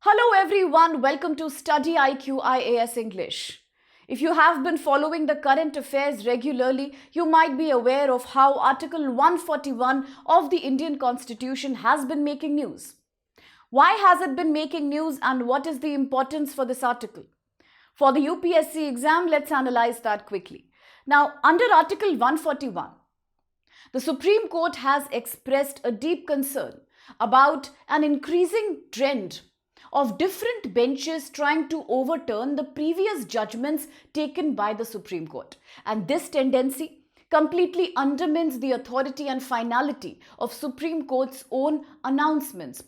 Hello everyone, welcome to StudyIQ IAS English. If you have been following the current affairs regularly, you might be aware of how Article 141 of the Indian Constitution has been making news. Why has it been making news and what is the importance for this article? For the UPSC exam, let's analyze that quickly. Now, under Article 141, the Supreme Court has expressed a deep concern about an increasing trend of different benches trying to overturn the previous judgments taken by the Supreme Court. And this tendency completely undermines the authority and finality of Supreme Court's own pronouncements,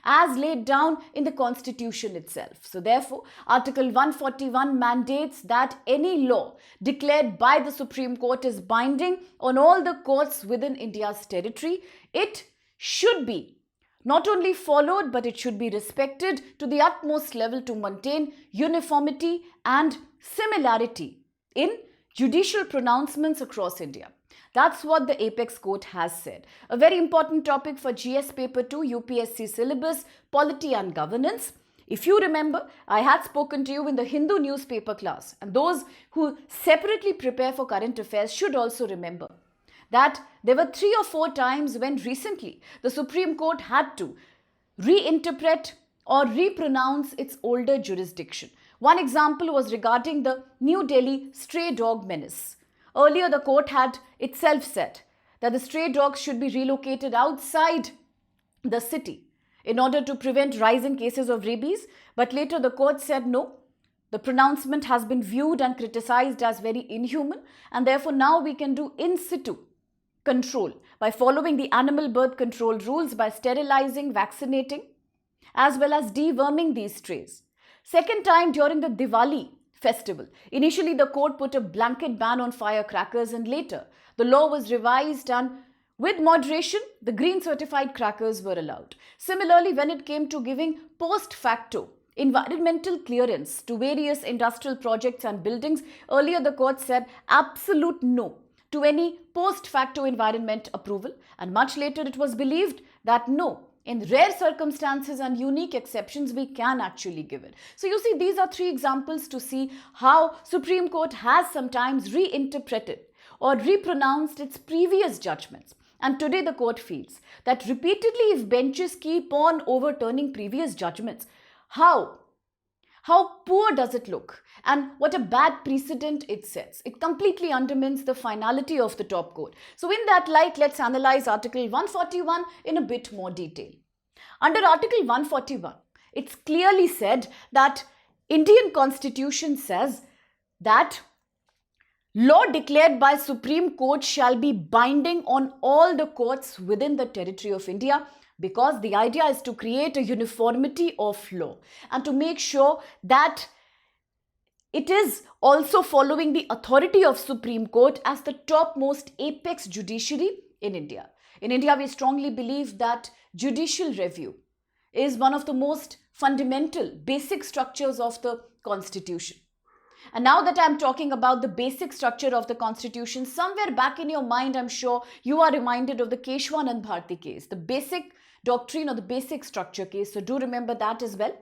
as laid down in the Constitution itself. So therefore, Article 141 mandates that any law declared by the Supreme Court is binding on all the courts within India's territory. It should be not only followed, but it should be respected to the utmost level to maintain uniformity and similarity in judicial pronouncements across India. That's what the Apex Court has said. A very important topic for GS Paper 2 UPSC syllabus, Polity and Governance. If you remember, I had spoken to you in the Hindu newspaper class, and those who separately prepare for current affairs should also remember that there were 3 or 4 times when recently the Supreme Court had to reinterpret or repronounce its older jurisdiction. One example was regarding the New Delhi stray dog menace. Earlier, the court had itself said that the stray dogs should be relocated outside the city in order to prevent rising cases of rabies, but later the court said no. The pronouncement has been viewed and criticized as very inhuman, and therefore now we can do in situ control by following the animal birth control rules by sterilizing, vaccinating, as well as deworming these strays. Second time during the Diwali festival. Initially, the court put a blanket ban on firecrackers, and later the law was revised, and with moderation, the green certified crackers were allowed. Similarly, when it came to giving post facto environmental clearance to various industrial projects and buildings, earlier the court said absolute no to any post facto environment approval, and much later it was believed that no, in rare circumstances and unique exceptions, we can actually give it. So you see, these are 3 examples to see how Supreme Court has sometimes reinterpreted or repronounced its previous judgments. And today the court feels that repeatedly, if benches keep on overturning previous judgments, how poor does it look, and what a bad precedent it sets. It completely undermines the finality of the top court. So in that light, let's analyze Article 141 in a bit more detail. Under Article 141, it's clearly said that Indian Constitution says that law declared by Supreme Court shall be binding on all the courts within the territory of India, because the idea is to create a uniformity of law and to make sure that it is also following the authority of Supreme Court as the topmost apex judiciary in India. In India, we strongly believe that judicial review is one of the most fundamental, basic structures of the Constitution. And now that I'm talking about the basic structure of the Constitution, somewhere back in your mind, I'm sure you are reminded of the Keshwanand Bharti case, the basic doctrine or the basic structure case. So do remember that as well.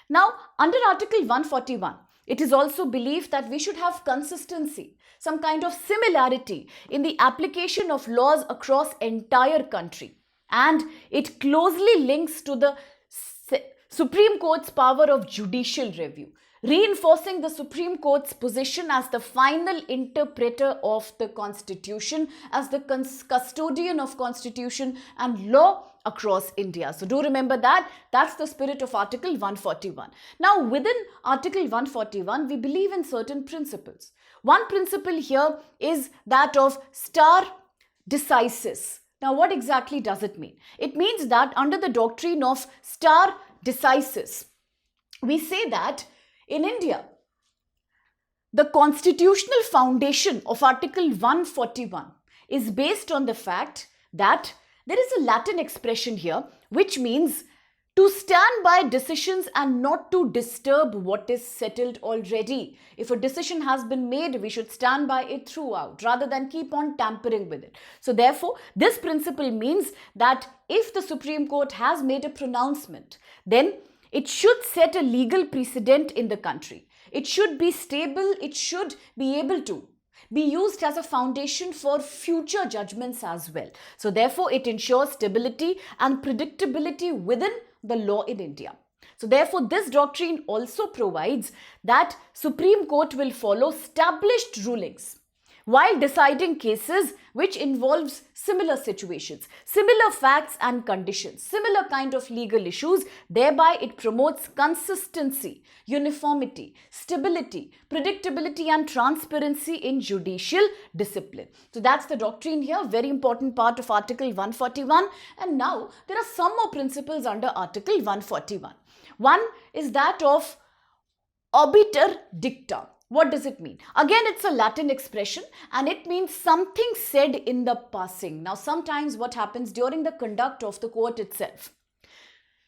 Now, under Article 141, it is also believed that we should have consistency, some kind of similarity in the application of laws across entire country. And it closely links to the Supreme Court's power of judicial review, reinforcing the Supreme Court's position as the final interpreter of the Constitution, as the custodian of Constitution and law across India. So do remember that. That's the spirit of Article 141. Now, within Article 141, we believe in certain principles. One principle here is that of stare decisis. Now, what exactly does it mean? It means that under the doctrine of stare decisis, we say that in India, the constitutional foundation of Article 141 is based on the fact that there is a Latin expression here which means to stand by decisions and not to disturb what is settled already. If a decision has been made, we should stand by it throughout rather than keep on tampering with it. So therefore, this principle means that if the Supreme Court has made a pronouncement, then it should set a legal precedent in the country. It should be stable. It should be able to be used as a foundation for future judgments as well. So therefore, it ensures stability and predictability within the law in India. So therefore, this doctrine also provides that Supreme Court will follow established rulings while deciding cases which involves similar situations, similar facts and conditions, similar kind of legal issues. Thereby, it promotes consistency, uniformity, stability, predictability and transparency in judicial discipline. So that's the doctrine here, very important part of Article 141. And now there are some more principles under Article 141. One is that of obiter dicta. What does it mean? Again, it's a Latin expression and it means something said in the passing. Now, sometimes what happens during the conduct of the court itself?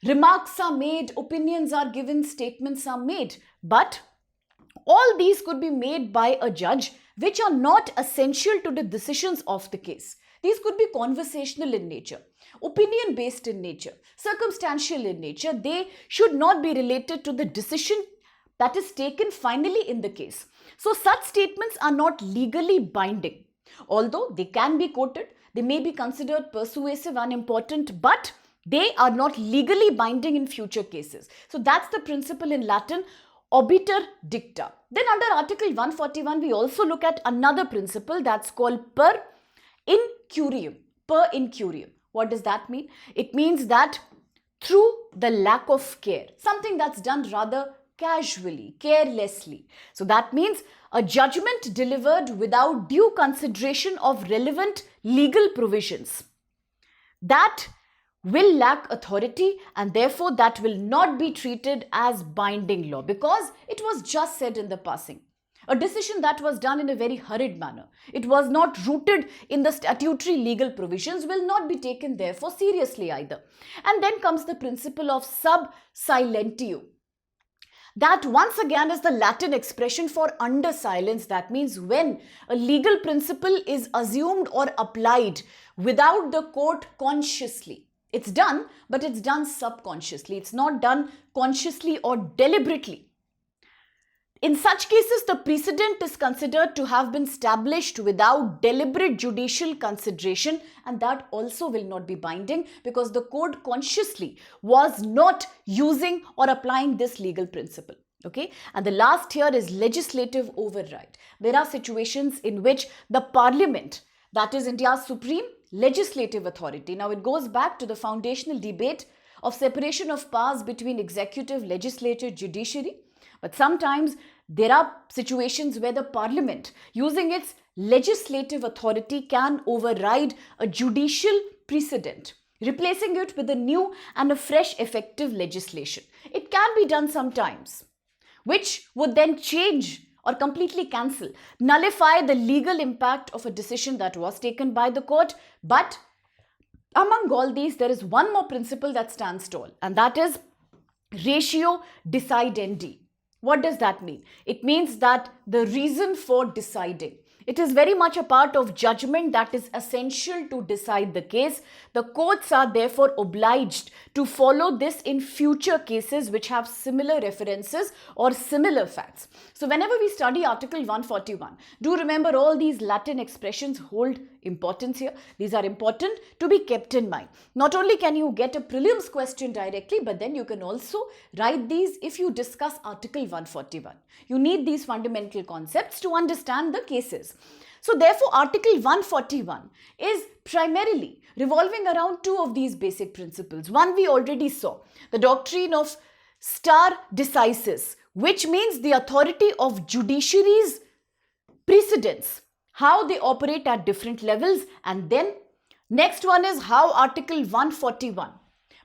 Remarks are made, opinions are given, statements are made. But all these could be made by a judge which are not essential to the decisions of the case. These could be conversational in nature, opinion-based in nature, circumstantial in nature. They should not be related to the decision that is taken finally in the case. So such statements are not legally binding. Although they can be quoted, they may be considered persuasive and important, but they are not legally binding in future cases. So that's the principle in Latin, obiter dicta. Then under Article 141, we also look at another principle that's called per incurium. Per incurium. What does that mean? It means that through the lack of care, something that's done rather casually, carelessly. So that means a judgment delivered without due consideration of relevant legal provisions. That will lack authority and therefore that will not be treated as binding law because it was just said in the passing. A decision that was done in a very hurried manner. It was not rooted in the statutory legal provisions, will not be taken therefore seriously either. And then comes the principle of sub silentio. That once again is the Latin expression for under silence. That means when a legal principle is assumed or applied without the court consciously. It's done, but it's done subconsciously. It's not done consciously or deliberately. In such cases, the precedent is considered to have been established without deliberate judicial consideration, and that also will not be binding because the court consciously was not using or applying this legal principle. Okay, and the last here is legislative override. There are situations in which the parliament, that is India's supreme legislative authority. Now it goes back to the foundational debate of separation of powers between executive, legislature, judiciary. But sometimes there are situations where the parliament, using its legislative authority, can override a judicial precedent, replacing it with a new and a fresh effective legislation. It can be done sometimes, which would then change or completely cancel, nullify the legal impact of a decision that was taken by the court. But among all these, there is one more principle that stands tall, and that is ratio decidendi. What does that mean? It means that the reason for deciding. It is very much a part of judgment that is essential to decide the case. The courts are therefore obliged to follow this in future cases which have similar references or similar facts. So whenever we study Article 141, do remember all these Latin expressions hold importance here. These are important to be kept in mind. Not only can you get a prelims question directly, but then you can also write these if you discuss Article 141. You need these fundamental concepts to understand the cases. So therefore, Article 141 is primarily revolving around two of these basic principles. One we already saw, the doctrine of stare decisis, which means the authority of judiciary's precedents, how they operate at different levels. And then next one is how Article 141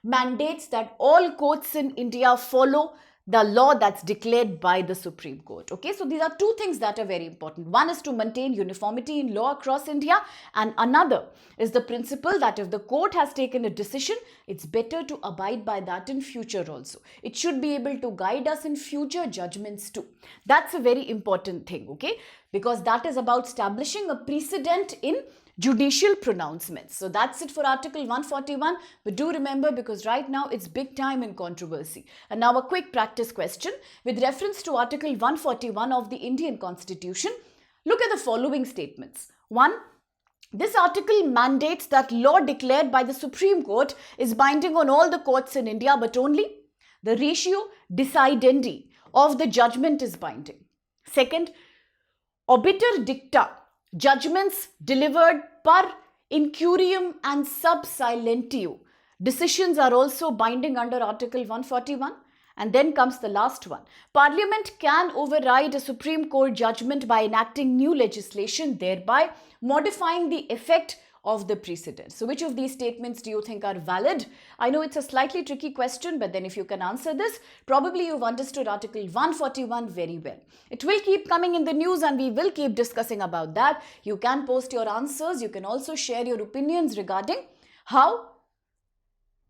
mandates that all courts in India follow the law that's declared by the Supreme Court. Okay, so these are two things that are very important. One is to maintain uniformity in law across India, and another is the principle that if the court has taken a decision, it's better to abide by that in future also. It should be able to guide us in future judgments too. That's a very important thing, okay, because that is about establishing a precedent in judicial pronouncements. So that's it for Article 141. But do remember, because right now it's big time in controversy. And now a quick practice question. With reference to Article 141 of the Indian Constitution, look at the following statements. 1. This article mandates that law declared by the Supreme Court is binding on all the courts in India, but only the ratio decidendi of the judgment is binding. Second, obiter dicta, judgments delivered per incurium and sub silentio, decisions are also binding under Article 141. And then comes the last one. Parliament can override a Supreme Court judgment by enacting new legislation, thereby modifying the effect of the precedent. So which of these statements do you think are valid? I know it's a slightly tricky question, but then if you can answer this, probably you've understood Article 141 very well. It will keep coming in the news and we will keep discussing about that. You can post your answers. You can also share your opinions regarding how,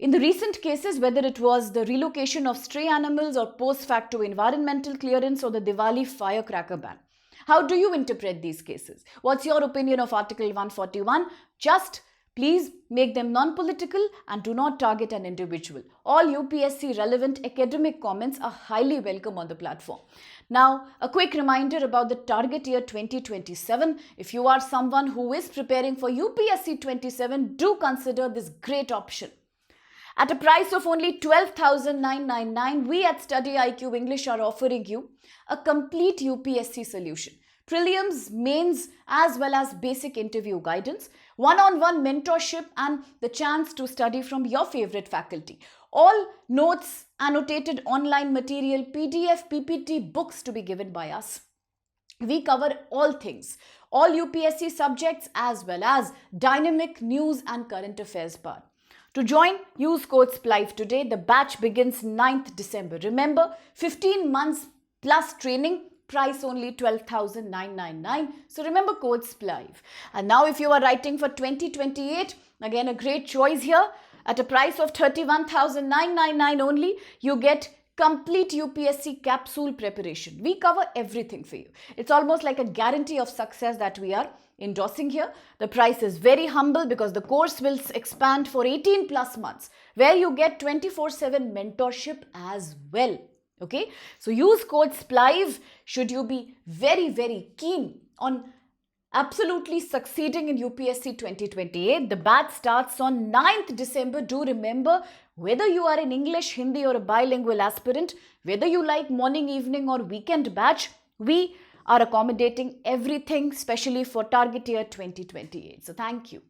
in the recent cases, whether it was the relocation of stray animals or post facto environmental clearance or the Diwali firecracker ban. How do you interpret these cases? What's your opinion of Article 141? Just please make them non-political and do not target an individual. All UPSC relevant academic comments are highly welcome on the platform. Now, a quick reminder about the target year 2027. If you are someone who is preparing for UPSC 27, do consider this great option. At a price of only 12,999, we at StudyIQ English are offering you a complete UPSC solution. Prelims, mains, as well as basic interview guidance, one-on-one mentorship, and the chance to study from your favorite faculty. All notes, annotated online material, PDF, PPT, books to be given by us. We cover all things, all UPSC subjects, as well as dynamic news and current affairs part. To join, use code SPLIVE today. The batch begins 9th December. Remember, 15 months plus training, price only 12,999. So remember code SPLIVE. And now if you are writing for 2028, again a great choice here. At a price of 31,999 only, you get complete UPSC capsule preparation. We cover everything for you. It's almost like a guarantee of success that we are endorsing here. The price is very humble because the course will expand for 18 plus months, where you get 24/7 mentorship as well. Okay, so use code SPLIVE should you be very, very keen on absolutely succeeding in UPSC 2028. The batch starts on 9th December. Do remember, whether you are an English, Hindi or a bilingual aspirant, whether you like morning, evening or weekend batch, we are accommodating everything, especially for target year 2028. So thank you.